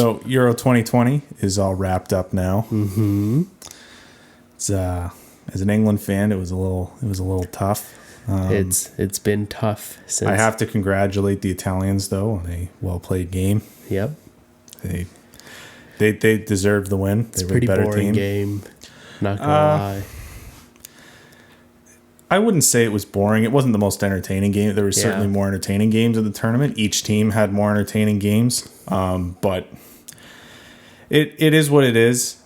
So Euro 2020 is all wrapped up now. Mm-hmm. It's as an England fan, it was a little tough. It's been tough since. I have to congratulate the Italians though on a well played game. Yep. They deserved the win. It's they a were pretty the better boring team. game. Not gonna lie. I wouldn't say it was boring. It wasn't the most entertaining game. There were Yeah. certainly more entertaining games in the tournament. Each team had more entertaining games. But it is what it is.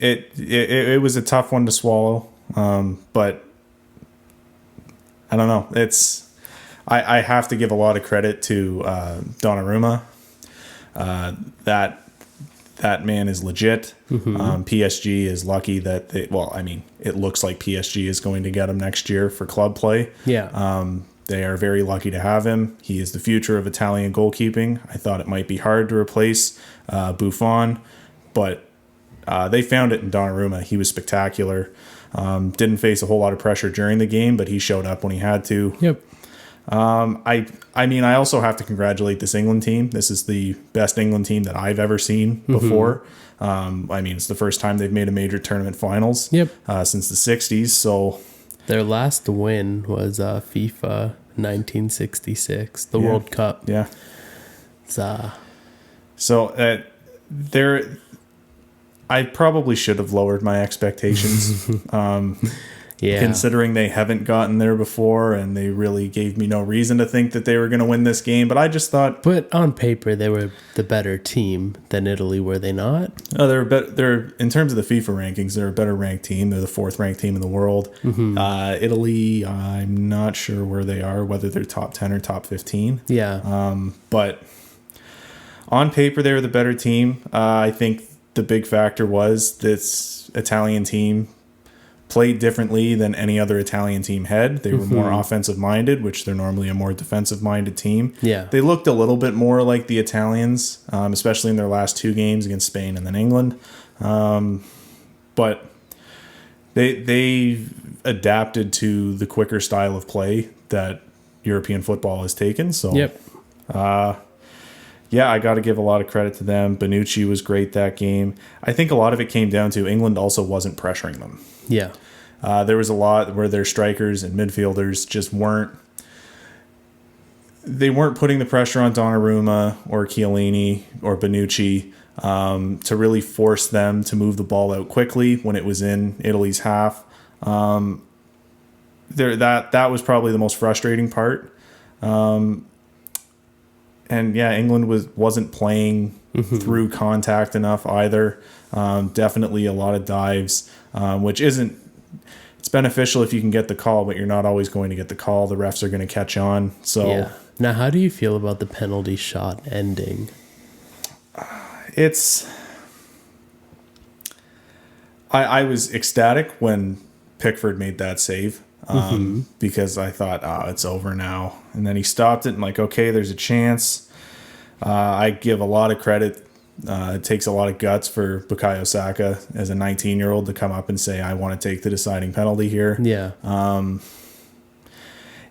It was a tough one to swallow. But I don't know. I have to give a lot of credit to Donnarumma. That man is legit. PSG is lucky that it looks like PSG is going to get him next year for club play. Yeah. They are very lucky to have him. He is the future of Italian goalkeeping. I thought it might be hard to replace Buffon, but they found it in Donnarumma. He was spectacular. Didn't face a whole lot of pressure during the game, but he showed up when he had to. Yep. I also have to congratulate this England team. This is the best England team that I've ever seen before. It's the first time they've made a major tournament finals since the 60s. So Their last win was FIFA 1966, the World Cup. Yeah. So I probably should have lowered my expectations. Considering they haven't gotten there before and they really gave me no reason to think that they were going to win this game. But I just thought... But on paper, they were the better team than Italy, were they not? Oh, they're in terms of the FIFA rankings, they're a better ranked team. They're the fourth ranked team in the world. Italy, I'm not sure where they are, whether they're top 10 or top 15. Yeah. But on paper, they were the better team. I think the big factor was this Italian team played differently than any other Italian team had. They were more offensive minded, which they're normally a more defensive minded team. Yeah. They looked a little bit more like the Italians, especially in their last two games against Spain and then England. But they adapted to the quicker style of play that European football has taken. So I got to give a lot of credit to them. Bonucci was great that game. I think a lot of it came down to England also wasn't pressuring them. Yeah. There was a lot where their strikers and midfielders just weren't putting the pressure on Donnarumma or Chiellini or Bonucci to really force them to move the ball out quickly when it was in Italy's half. That was probably the most frustrating part. England wasn't playing through contact enough either. Definitely a lot of dives, which isn't. It's beneficial if you can get the call, but you're not always going to get the call. The refs are going to catch on. So Now, how do you feel about the penalty shot ending? I was ecstatic when Pickford made that save. Because I thought, it's over now. And then he stopped it and okay, there's a chance. I give a lot of credit. It takes a lot of guts for Bukayo Saka as a 19-year-old to come up and say, I want to take the deciding penalty here. Yeah.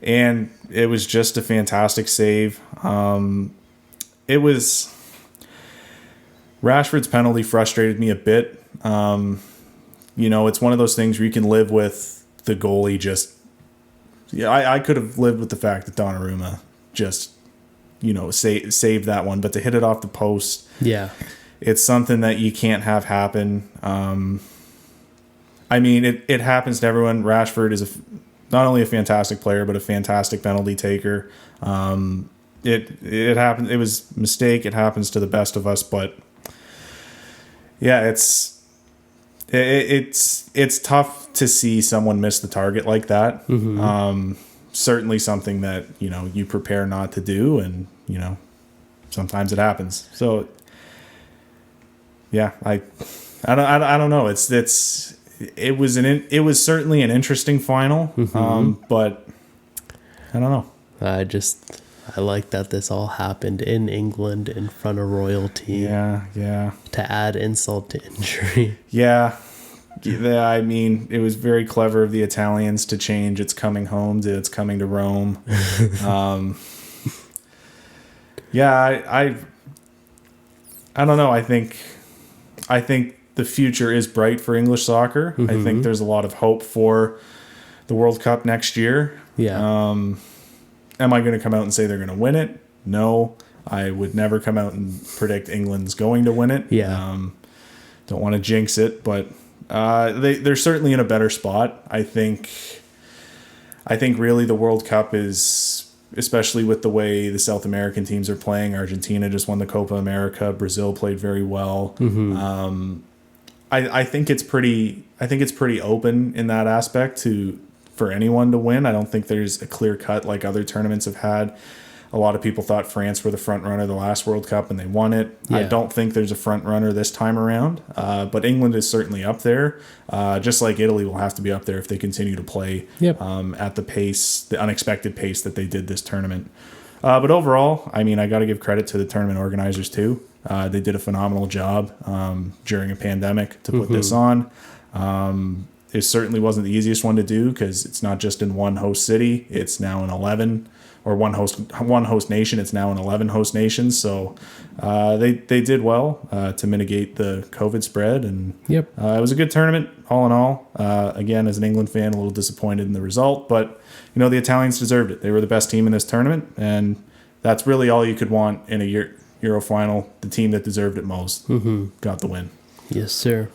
And it was just a fantastic save. Rashford's penalty frustrated me a bit. It's one of those things where you can live with the goalie I could have lived with the fact that Donnarumma just, saved that one, but to hit it off the post, it's something that you can't have happen. It happens to everyone. Rashford is not only a fantastic player, but a fantastic penalty taker. It happened. It was a mistake. It happens to the best of us, but it's tough to see someone miss the target like that. Certainly something that, you prepare not to do. And, sometimes it happens. So I don't know. It was certainly an interesting final. But I don't know. I like that this all happened in England in front of royalty. Yeah. To add insult to injury. Yeah. It was very clever of the Italians to change its coming home to its coming to I don't know. I think the future is bright for English soccer. I think there's a lot of hope for the World Cup next year. Yeah. Am I going to come out and say they're going to win it? No. I would never come out and predict England's going to win it. Yeah. Don't want to jinx it, but they're certainly in a better spot. I think really the World Cup is, especially with the way the South American teams are playing. Argentina just won the Copa America. Brazil played very well. I think it's pretty open in that aspect for anyone to win. I don't think there's a clear cut like other tournaments have had. A lot of people thought France were the front runner the last World Cup and they won it. Yeah. I don't think there's a front runner this time around, but England is certainly up there. Just like Italy will have to be up there if they continue to play at the unexpected pace that they did this tournament. But overall, I mean, I got to give credit to the tournament organizers too. They did a phenomenal job during a pandemic to put this on. It certainly wasn't the easiest one to do because it's not just in one host city. It's now in 11, or one host nation. It's now in 11 host nations. So they did well to mitigate the COVID spread. And it was a good tournament all in all. Again, as an England fan, a little disappointed in the result. But, the Italians deserved it. They were the best team in this tournament. And that's really all you could want in a Euro final. The team that deserved it most got the win. Yes, sir.